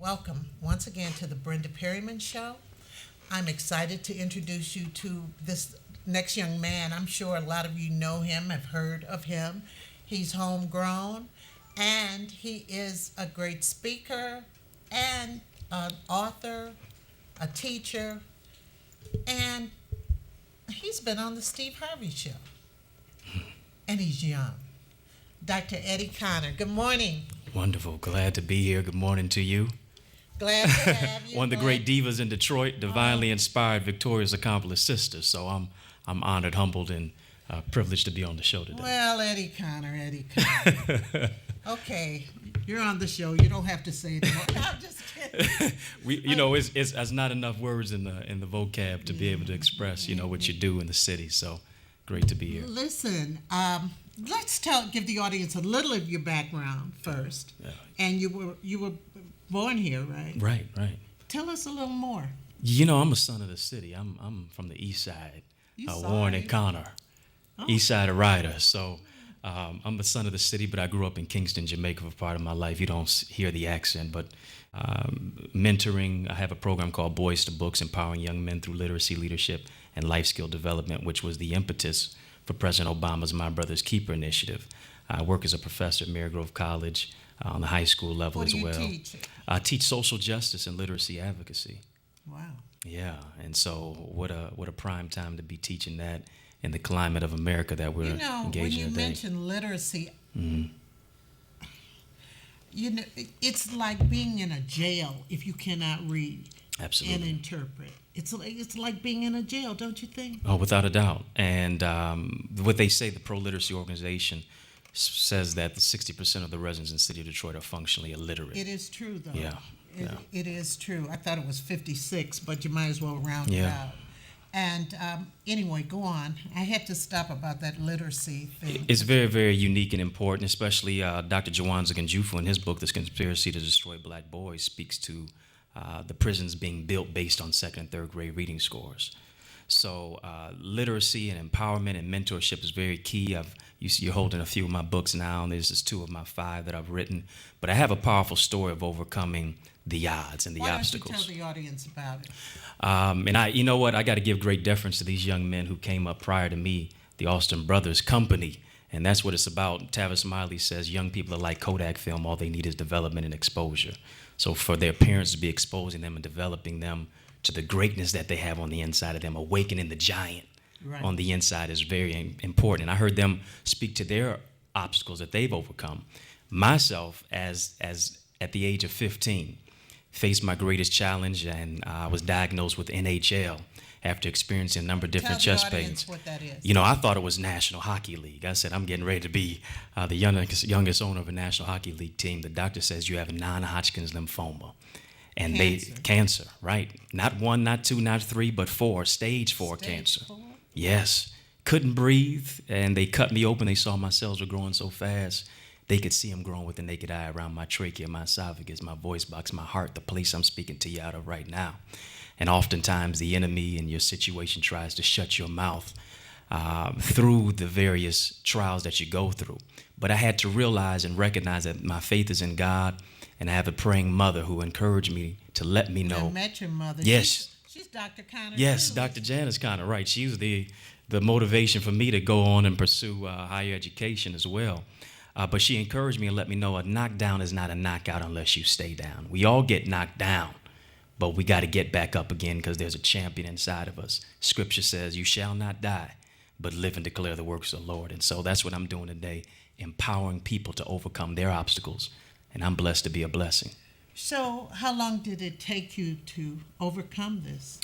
Welcome once again to the Brenda Perryman Show. I'm excited to introduce you to this next young man. I'm sure a lot of you know him, have heard of him. He's homegrown, and he is a great speaker and an author, a teacher, and he's been on the Steve Harvey Show. And he's young. Dr. Eddie Connor, good morning. Wonderful. Glad to be here. Good morning to you. Glad to have you. One of the great divas in Detroit, divinely inspired, victorious, accomplished sisters. So I'm honored, humbled, and privileged to be on the show today. Well, Eddie Connor. Okay, you're on the show. You don't have to say it anymore. I'm just kidding. It's not enough words in the vocab to be able to express, what you do in the city. So great to be here. Listen, let's give the audience a little of your background first. Yeah. And you were born here, right? Right. Tell us a little more. I'm a son of the city. I'm from the east side, Warren and Connor, east side of Ryder. So I'm a son of the city, but I grew up in Kingston, Jamaica for part of my life. You don't hear the accent, but mentoring. I have a program called Boys to Books, empowering young men through literacy, leadership, and life skill development, which was the impetus for President Obama's My Brother's Keeper initiative. I work as a professor at Marygrove College on the high school level as well. What do you teach? I teach social justice and literacy advocacy. Wow. Yeah, and so what a prime time to be teaching that in the climate of America that we're engaged in today. When you mention literacy, Mm-hmm. It's like being in a jail if you cannot read Absolutely. and interpret. It's like being in a jail, don't you think? Oh, without a doubt. And what they say, the pro-literacy organization says that 60% of the residents in the city of Detroit are functionally illiterate. It is true, though. Yeah. It is true. I thought it was 56, but you might as well round it Yeah. out. And anyway, go on. I had to stop about that literacy thing. It's very, very unique and important, especially Dr. Jawanza Ganjufu in his book, This Conspiracy to Destroy Black Boys, speaks to the prisons being built based on second and third grade reading scores. So literacy and empowerment and mentorship is very key. You're holding a few of my books now, and there's just 2 of my 5 that I've written. But I have a powerful story of overcoming the odds and the obstacles. Why don't you tell the audience about it? I got to give great deference to these young men who came up prior to me, the Austin Brothers Company, and that's what it's about. Tavis Smiley says young people are like Kodak film. All they need is development and exposure. So for their parents to be exposing them and developing them to the greatness that they have on the inside of them, awakening the giant on the inside is very important. And I heard them speak to their obstacles that they've overcome. Myself, as at the age of 15, faced my greatest challenge, and I was diagnosed with NHL after experiencing a number of different chest pains. What that is. I thought it was National Hockey League. I said, I'm getting ready to be the youngest owner of a National Hockey League team. The doctor says you have non-Hodgkin's lymphoma. And cancer, right? Not 1, not 2, not 3, but 4, stage 4 cancer. 4? Yes. Couldn't breathe, and they cut me open. They saw my cells were growing so fast. They could see them growing with the naked eye around my trachea, my esophagus, my voice box, my heart, the place I'm speaking to you out of right now. And oftentimes the enemy in your situation tries to shut your mouth through the various trials that you go through. But I had to realize and recognize that my faith is in God, and I have a praying mother who encouraged me to let me know. I met your mother. Yes. She's Dr. Connor. Yes, too. Dr. Janice Connor, right. She was the motivation for me to go on and pursue higher education as well. But she encouraged me and let me know a knockdown is not a knockout unless you stay down. We all get knocked down, but we got to get back up again because there's a champion inside of us. Scripture says, you shall not die, but live and declare the works of the Lord. And so that's what I'm doing today, empowering people to overcome their obstacles. And I'm blessed to be a blessing. So how long did it take you to overcome this?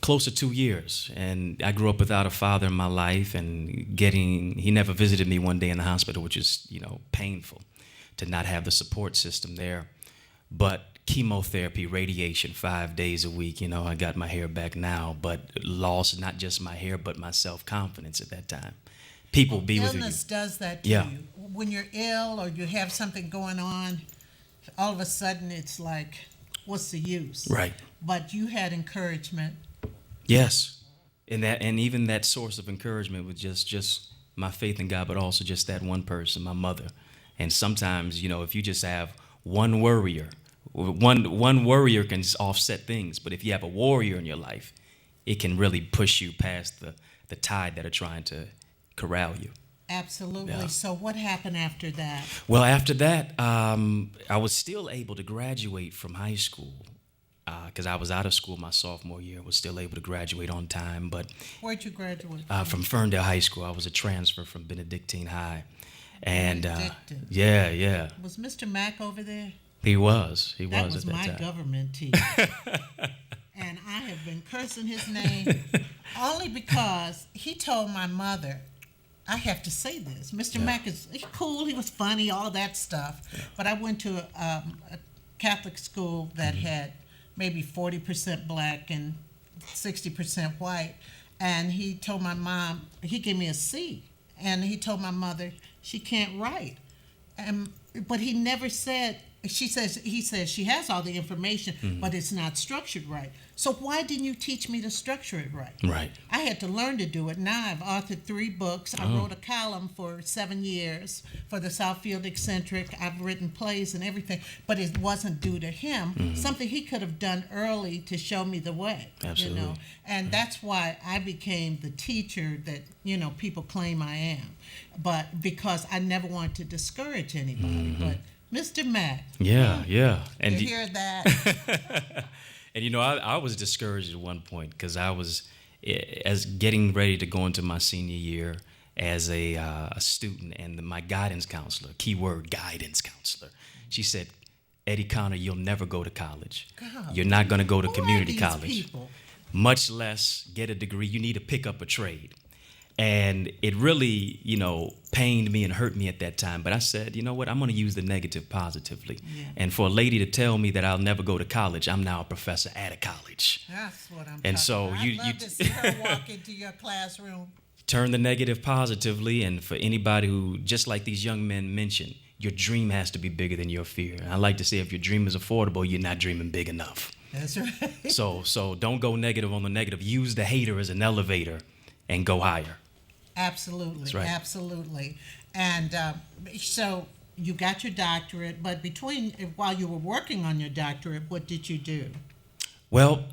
Close to 2 years. And I grew up without a father in my life, and he never visited me one day in the hospital, which is, painful to not have the support system there. But chemotherapy, radiation, 5 days a week, I got my hair back now, but lost not just my hair, but my self-confidence at that time. People be with you. Illness does that to you. When you're ill or you have something going on, all of a sudden it's like, what's the use? Right. But you had encouragement. Yes. And even that source of encouragement was just my faith in God, but also just that one person, my mother. And sometimes, if you just have one worrier one worrier can offset things, but if you have a warrior in your life, it can really push you past the tide that are trying to corral you. Absolutely. Yeah. So what happened after that? Well, after that, I was still able to graduate from high school because I was out of school my sophomore year. Was still able to graduate on time, but Where'd you graduate from Ferndale High School, I was a transfer from Benedictine High, and Benedictine. yeah, Was Mr. Mack over there? he was That at was that my time. government teacher. And I have been cursing his name only because he told my mother, I have to say this. Mr. Yeah. Mack is cool. He was funny, all that stuff. Yeah. But I went to a Catholic school that had maybe 40% black and 60% white. And he told my mom, he gave me a C. And he told my mother, she can't write. But he never said, he says she has all the information, but it's not structured right. So why didn't you teach me to structure it right? Right. I had to learn to do it. Now I've authored 3 books. I wrote a column for 7 years for the Southfield Eccentric. I've written plays and everything, but it wasn't due to him. Something he could have done early to show me the way. Absolutely. You know? And that's why I became the teacher that, people claim I am. But because I never wanted to discourage anybody. But Mr. Mack. Yeah. And you hear that? And I was discouraged at one point because I was as getting ready to go into my senior year as a student, and my guidance counselor, keyword guidance counselor, she said, Eddie Connor, you'll never go to college. God. You're not going to go to Who community are these college, people? much less get a degree. You need to pick up a trade. And it really, pained me and hurt me at that time. But I said, you know what? I'm going to use the negative positively. Yeah. And for a lady to tell me that I'll never go to college, I'm now a professor at a college. That's what I'm And talking so about. you- I'd love you- to see her walk into your classroom. Turn the negative positively. And for anybody who, just like these young men mentioned, your dream has to be bigger than your fear. And I like to say, if your dream is affordable, you're not dreaming big enough. That's right. So don't go negative on the negative. Use the hater as an elevator and go higher. Absolutely. That's right. Absolutely. And so you got your doctorate, but while you were working on your doctorate, what did you do? Well,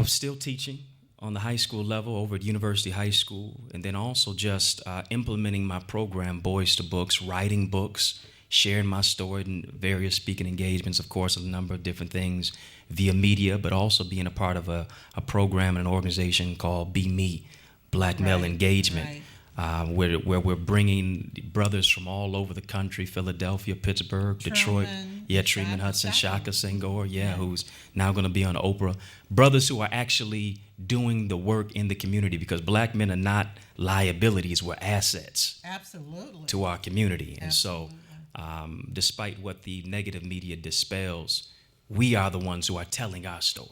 still teaching on the high school level over at University High School, and then also just implementing my program, Boys to Books, writing books, sharing my story in various speaking engagements, of course, a number of different things via media, but also being a part of a program and an organization called Be Me, Black Male Right, Engagement. right. Where we're bringing brothers from all over the country, Philadelphia, Pittsburgh, Detroit, Truman Hudson, Shaka Senghor, who's now going to be on Oprah. Brothers who are actually doing the work in the community, because black men are not liabilities, we're assets. Absolutely. To our community. And Absolutely. so, despite what the negative media dispels, we are the ones who are telling our story.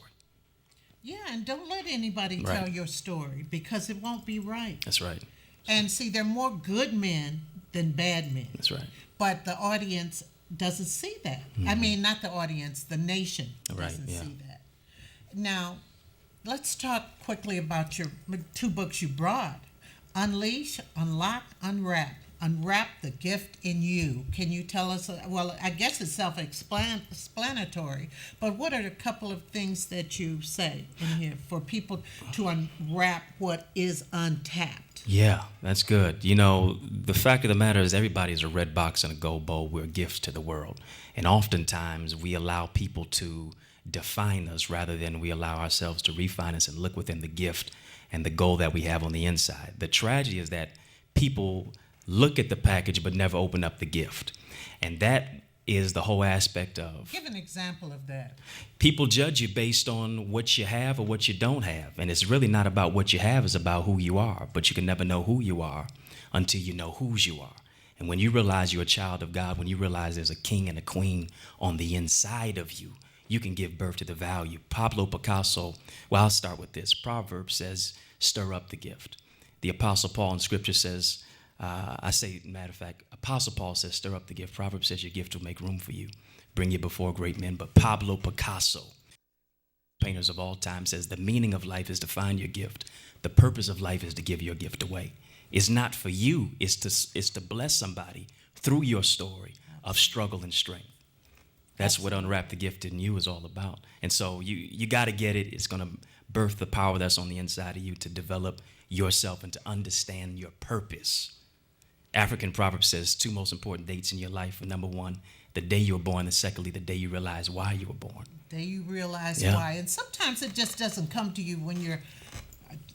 Yeah, and don't let anybody Right. tell your story because it won't be right. That's right. And see, there are more good men than bad men. That's right. But the audience doesn't see that. I mean, not the audience, the nation Right, doesn't yeah. see that. Now, let's talk quickly about your 2 books you brought. Unleash, Unlock, Unwrap. Unwrap the gift in you. Can you tell us, well, I guess it's self-explanatory, but what are a couple of things that you say in here for people to unwrap what is untapped? Yeah, that's good. The fact of the matter is everybody's a red box and a gold bowl. We're gifts to the world. And oftentimes we allow people to define us rather than we allow ourselves to refine us and look within the gift and the goal that we have on the inside. The tragedy is that people look at the package but never open up the gift. And that is the whole aspect of. Give an example of that. People judge you based on what you have or what you don't have. And it's really not about what you have, it's about who you are. But you can never know who you are until you know whose you are. And when you realize you're a child of God, when you realize there's a king and a queen on the inside of you, you can give birth to the value. Pablo Picasso, well, I'll start with this. Proverbs says, stir up the gift. The Apostle Paul in Scripture says, matter of fact, Apostle Paul says, stir up the gift. Proverbs says your gift will make room for you, bring you before great men. But Pablo Picasso, painters of all time, says the meaning of life is to find your gift. The purpose of life is to give your gift away. It's not for you, it's to bless somebody through your story of struggle and strength. That's what Unwrap the Gifted in You is all about. And so you got to get it. It's going to birth the power that's on the inside of you to develop yourself and to understand your purpose. African proverb says 2 most important dates in your life are, number 1, the day you were born, and secondly, the day you realize why you were born. The day you realize Yeah. why. And sometimes it just doesn't come to you when you're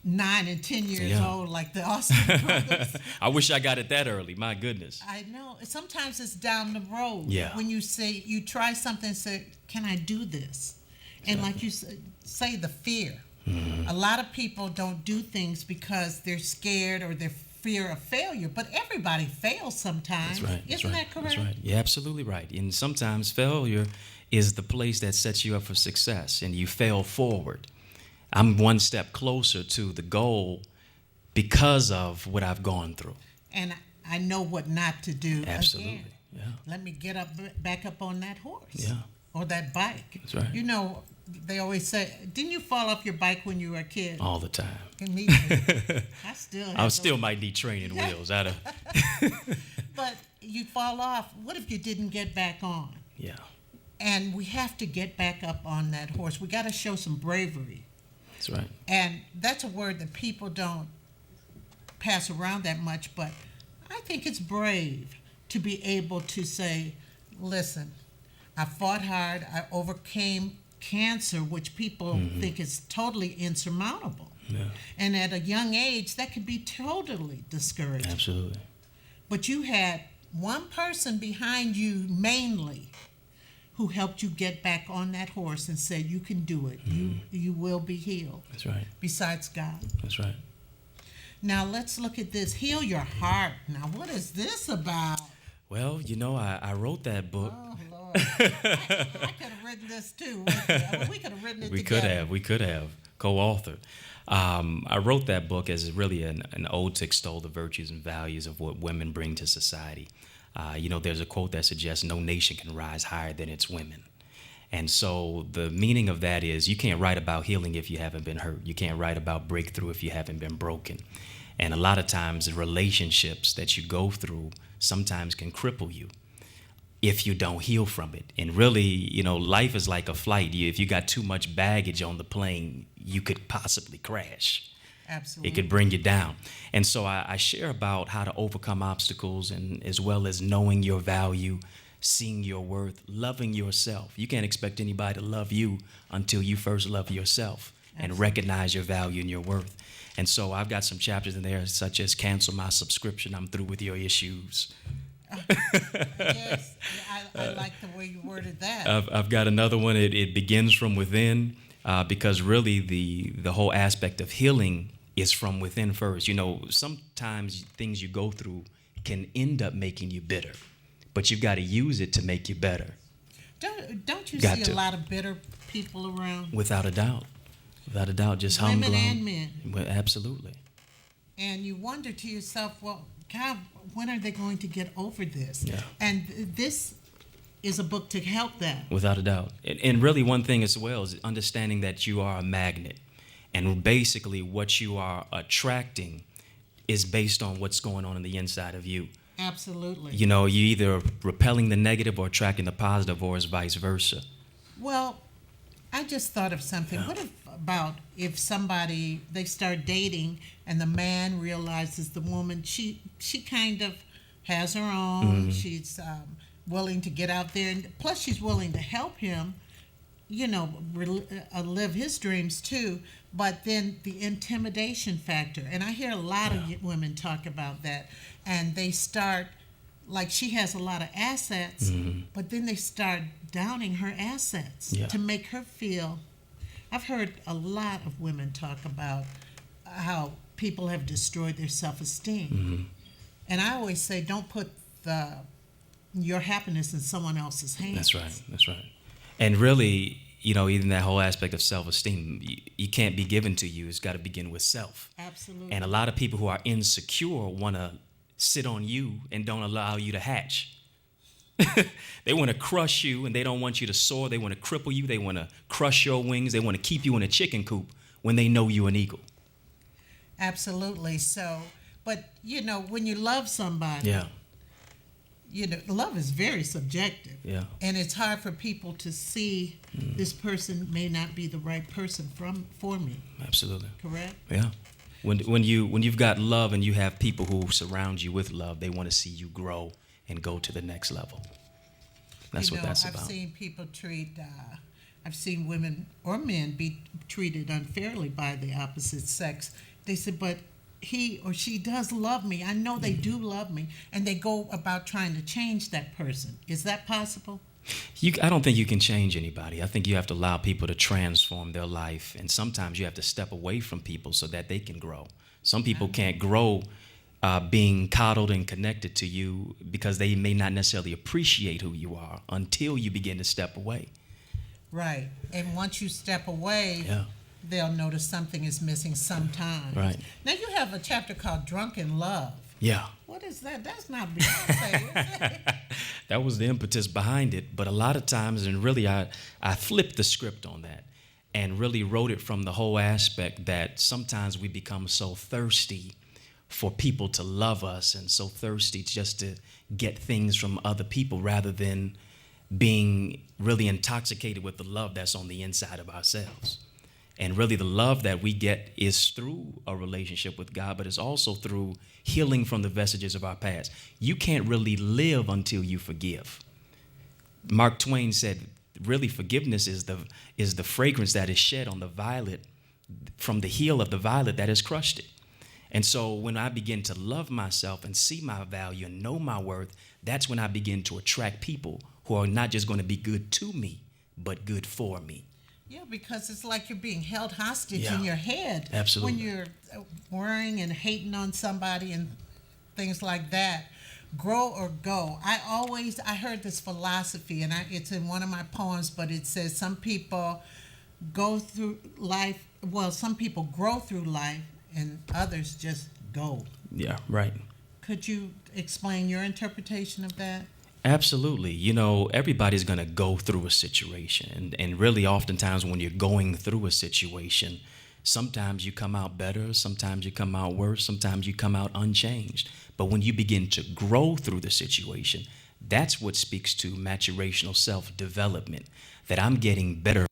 9 and 10 years Yeah. old, like the Austin brothers. I wish I got it that early. My goodness. I know. Sometimes it's down the road. Yeah. When you say, you try something and say, can I do this? And like you say, the fear. Mm-hmm. A lot of people don't do things because they're scared or they're fear of failure, but everybody fails sometimes. That's right. Isn't that correct? That's right. You're absolutely right. And sometimes failure is the place that sets you up for success, and you fail forward. I'm one step closer to the goal because of what I've gone through. And I know what not to do. Absolutely. Again. Yeah. Let me get back up on that horse. Yeah. Or that bike. That's right. You know, they always say, didn't you fall off your bike when you were a kid? All the time. And me too. I still might need training wheels. But you fall off. What if you didn't get back on? Yeah. And we have to get back up on that horse. We got to show some bravery. That's right. And that's a word that people don't pass around that much, but I think it's brave to be able to say, listen, I fought hard. I overcame cancer, which people think is totally insurmountable. Yeah. And at a young age, that could be totally discouraging. Absolutely. But you had one person behind you mainly who helped you get back on that horse and said, you can do it. You will be healed. That's right. Besides God. That's right. Now let's look at this. Heal your heart. Now what is this about? Well, you know, I wrote that book. Oh, Lord. I could have written this too. We could have written it together. We could have co-authored. I wrote that book as really an ode to extol the virtues and values of what women bring to society. You know, there's a quote that suggests no nation can rise higher than its women. And so the meaning of that is you can't write about healing if you haven't been hurt. You can't write about breakthrough if you haven't been broken. And a lot of times the relationships that you go through sometimes can cripple you if you don't heal from it. And really, you know, life is like a flight. If you got too much baggage on the plane, you could possibly crash. Absolutely. It could bring you down. And so I share about how to overcome obstacles, and as well as knowing your value, seeing your worth, loving yourself. You can't expect anybody to love you until you first love yourself. Absolutely. And recognize your value and your worth. And so I've got some chapters in there such as cancel my subscription, I'm through with your issues. Yes, I like the way you worded that. I've got another one. It begins from within, because really the whole aspect of healing is from within first. You know, sometimes things you go through can end up making you bitter, but you've got to use it to make you better. Don't you see a lot of bitter people around? Without a doubt. Without a doubt, just humble. Women and men. Well, absolutely. And you wonder to yourself, well, God, when are they going to get over this? Yeah. And this is a book to help that. Without a doubt. And really one thing as well is understanding that you are a magnet. And basically what you are attracting is based on what's going on the inside of you. Absolutely. You know, you either repelling the negative or attracting the positive, or it's vice versa. Well, I just thought of something. Yeah. What about if somebody, they start dating and the man realizes the woman, she kind of has her own, she's willing to get out there, and plus she's willing to help him, you know, live his dreams too, but then the intimidation factor. And I hear a lot of women talk about that, and they start, like she has a lot of assets, but then they start downing her assets to make her feel. I've heard a lot of women talk about how people have destroyed their self-esteem. And I always say, don't put your happiness in someone else's hands. That's right. That's right. And really, you know, even that whole aspect of self-esteem, you can't be given to you. It's got to begin with self. Absolutely. And a lot of people who are insecure want to sit on you and don't allow you to hatch. They want to crush you, and they don't want you to soar. They want to cripple you. They want to crush your wings. They want to keep you in a chicken coop when they know you're an eagle. Absolutely. So, but, you know, when you love somebody, love is very subjective. Yeah. And it's hard for people to see this person may not be the right person for me. Absolutely. Correct? Yeah. When you've got love and you have people who surround you with love, they want to see you grow and go to the next level. That's what that's about. I've seen women or men be treated unfairly by the opposite sex. They said, but he or she does love me. I know they do love me. And they go about trying to change that person. Is that possible? I don't think you can change anybody. I think you have to allow people to transform their life. And sometimes you have to step away from people so that they can grow. Some people can't grow being coddled and connected to you because they may not necessarily appreciate who you are until you begin to step away. Right. And once you step away, they'll notice something is missing sometimes. Right. Now you have a chapter called Drunken Love. Yeah. What is that? That's not Beyonce, is it? That was the impetus behind it. But a lot of times, and really I flipped the script on that and really wrote it from the whole aspect that sometimes we become so thirsty for people to love us and so thirsty just to get things from other people rather than being really intoxicated with the love that's on the inside of ourselves. And really the love that we get is through a relationship with God, but it's also through healing from the vestiges of our past. You can't really live until you forgive. Mark Twain said, really forgiveness is the fragrance that is shed on the violet from the heel of the violet that has crushed it. And so when I begin to love myself and see my value and know my worth, that's when I begin to attract people who are not just going to be good to me, but good for me. Yeah, because it's like you're being held hostage in your head. Absolutely. When you're worrying and hating on somebody and things like that. Grow or go. I heard this philosophy, and it's in one of my poems, but it says some people go through life, some people grow through life, and others just go. Yeah, right. Could you explain your interpretation of that? Absolutely. Everybody's going to go through a situation. And really oftentimes when you're going through a situation, sometimes you come out better, sometimes you come out worse, sometimes you come out unchanged. But when you begin to grow through the situation, that's what speaks to maturational self-development, that I'm getting better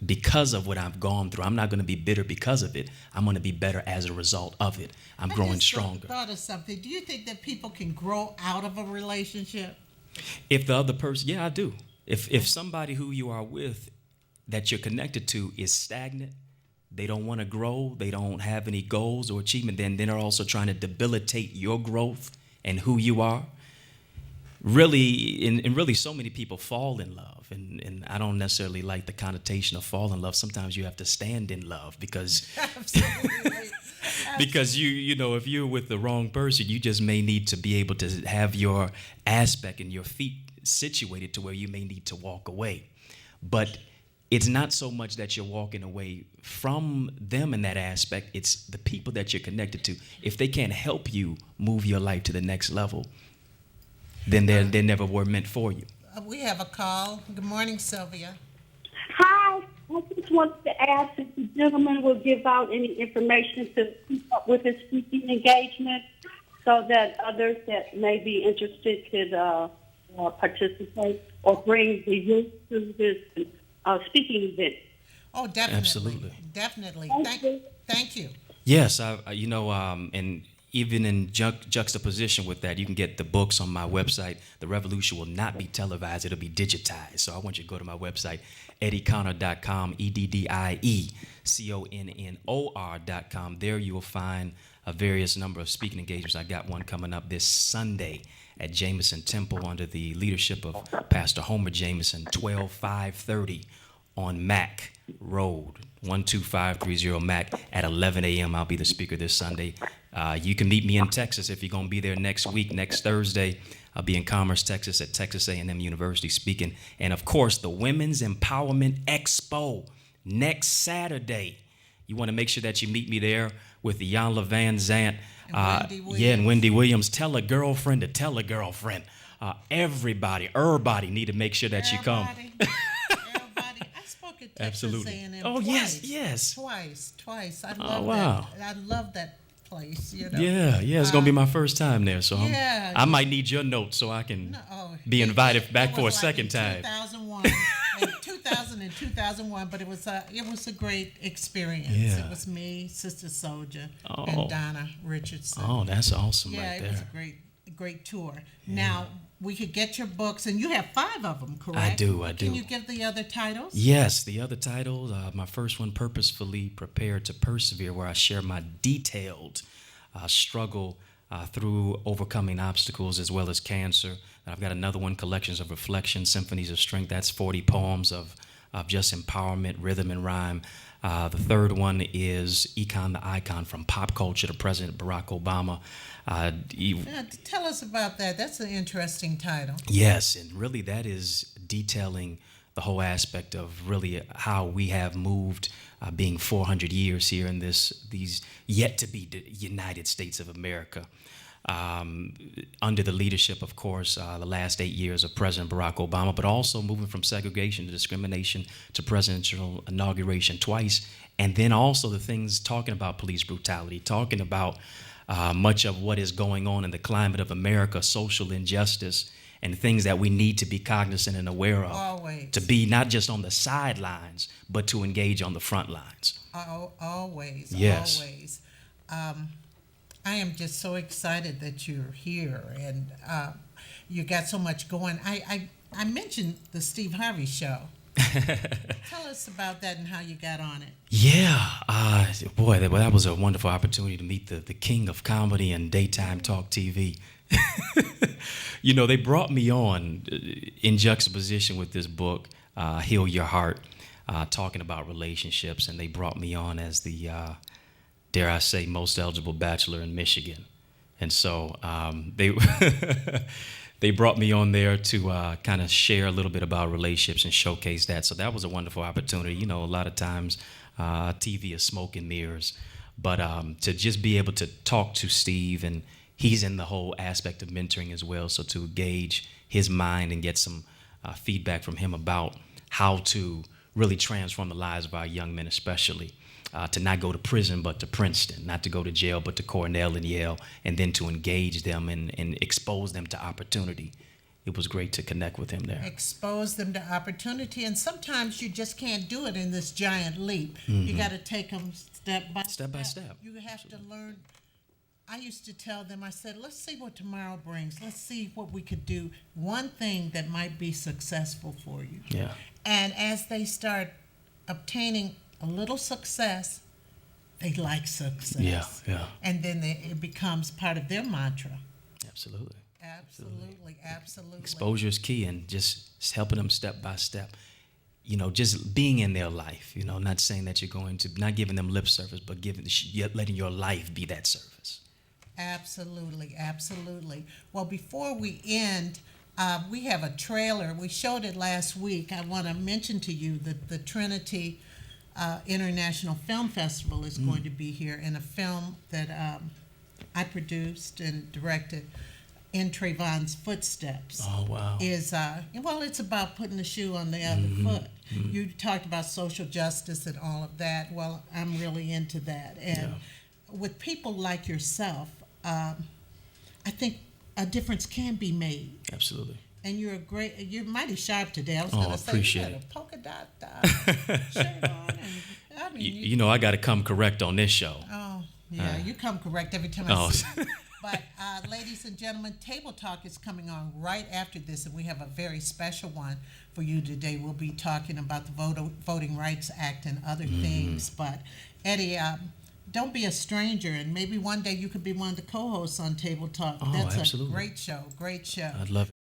because of what I've gone through. I'm not going to be bitter because of it. I'm going to be better as a result of it. I'm growing stronger. I thought of something. Do you think that people can grow out of a relationship? If the other person, yeah, I do. If somebody who you are with that you're connected to is stagnant, they don't want to grow, they don't have any goals or achievement, then they're also trying to debilitate your growth and who you are. Really, and really so many people fall in love, and I don't necessarily like the connotation of fall in love. Sometimes you have to stand in love because because if you're with the wrong person, you just may need to be able to have your aspect and your feet situated to where you may need to walk away. But it's not so much that you're walking away from them in that aspect. It's the people that you're connected to. If they can't help you move your life to the next level, then they never were meant for you. We have a call. Good morning, Sylvia. Hi. I just wanted to ask if the gentleman will give out any information to keep up with his speaking engagement so that others that may be interested could participate or bring the youth to this speaking event. Oh, definitely. Absolutely. Definitely. Thank you. Yes, and even in juxtaposition with that, you can get the books on my website. The revolution will not be televised, it'll be digitized. So I want you to go to my website, eddieconnor.com, EDDIECONNOR.com. There you will find a various number of speaking engagements. I got one coming up this Sunday at Jameson Temple under the leadership of Pastor Homer Jameson, 12-530 on Mack Road, 12530 Mack at 11 a.m. I'll be the speaker this Sunday. You can meet me in Texas if you're going to be there next week, next Thursday. I'll be in Commerce, Texas at Texas A&M University speaking. And, of course, the Women's Empowerment Expo next Saturday. You want to make sure that you meet me there with the Yanla Van Zant. And Wendy Williams. Tell a girlfriend to tell a girlfriend. Everybody need to make sure that you come. Everybody. I spoke at Texas Absolutely. A&M Oh, twice. yes. Twice. I Oh, love wow. that. I love that place, you know. Yeah, it's gonna be my first time there, so yeah, I might need your notes so I can No, be invited back it for a was like second in time. 2001, in 2000 and 2001, but it was a great experience. Yeah. It was me, Sister Soldier, Oh. and Donna Richardson. Oh, that's awesome yeah, right it was there. a great tour. Now we could get your books, and you have 5 of them, correct? I do. Can you give the other titles? Yes, the other titles. My first one, Purposefully Prepared to Persevere, where I share my detailed struggle through overcoming obstacles as well as cancer. I've got another one, Collections of Reflection, Symphonies of Strength. That's 40 poems of just empowerment, rhythm, and rhyme. The third one is Econ the Icon, From Pop Culture to President Barack Obama. Tell us about that. That's an interesting title. Yes, and really that is detailing the whole aspect of really how we have moved, being 400 years here in these yet to be United States of America. Under the leadership, of course, the last 8 years of President Barack Obama, but also moving from segregation to discrimination to presidential inauguration twice, and then also the things talking about police brutality, talking about much of what is going on in the climate of America, social injustice, and things that we need to be cognizant and aware of. Always. To be not just on the sidelines, but to engage on the front lines. Always. Yes. Always. I am just so excited that you're here, and you got so much going. I mentioned the Steve Harvey Show. Tell us about that and how you got on it. Yeah, boy, that was a wonderful opportunity to meet the king of comedy and daytime talk TV. You know, they brought me on in juxtaposition with this book, Heal Your Heart, talking about relationships, and they brought me on as the, dare I say, most eligible bachelor in Michigan. And so they brought me on there to kind of share a little bit about relationships and showcase that. So that was a wonderful opportunity. You know, a lot of times TV is smoke and mirrors, but to just be able to talk to Steve, and he's in the whole aspect of mentoring as well. So to gauge his mind and get some feedback from him about how to really transform the lives of our young men, especially. To not go to prison, but to Princeton, not to go to jail, but to Cornell and Yale, and then to engage them and expose them to opportunity. It was great to connect with him there. Expose them to opportunity, and sometimes you just can't do it in this giant leap. Mm-hmm. You got to take them step by step. You have to learn. I used to tell them, I said, let's see what tomorrow brings. Let's see what we could do. One thing that might be successful for you. Yeah. And as they start obtaining a little success, they like success. Yeah. And then it becomes part of their mantra. Absolutely. Absolutely. Exposure is key, and just helping them step by step. You know, just being in their life. You know, not saying that you're going to, not giving them lip service, but letting your life be that service. Absolutely. Well, before we end, we have a trailer. We showed it last week. I want to mention to you that the Trinity International Film Festival is going to be here, and a film that I produced and directed, In Trayvon's Footsteps. Oh, wow. Is it's about putting the shoe on the other foot. You talked about social justice and all of that. Well, I'm really into that, and with people like yourself, I think a difference can be made. Absolutely. And you're mighty sharp today. I was Oh, going to say, appreciate you got it. a polka dot shirt on. And, I mean, You know, I got to come correct on this show. Oh, yeah, you come correct every time I Oh. see you. But, ladies and gentlemen, Table Talk is coming on right after this, and we have a very special one for you today. We'll be talking about the Voting Rights Act and other things. But, Eddie, don't be a stranger, and maybe one day you could be one of the co-hosts on Table Talk. Oh, That's absolutely. a great show. I'd love it.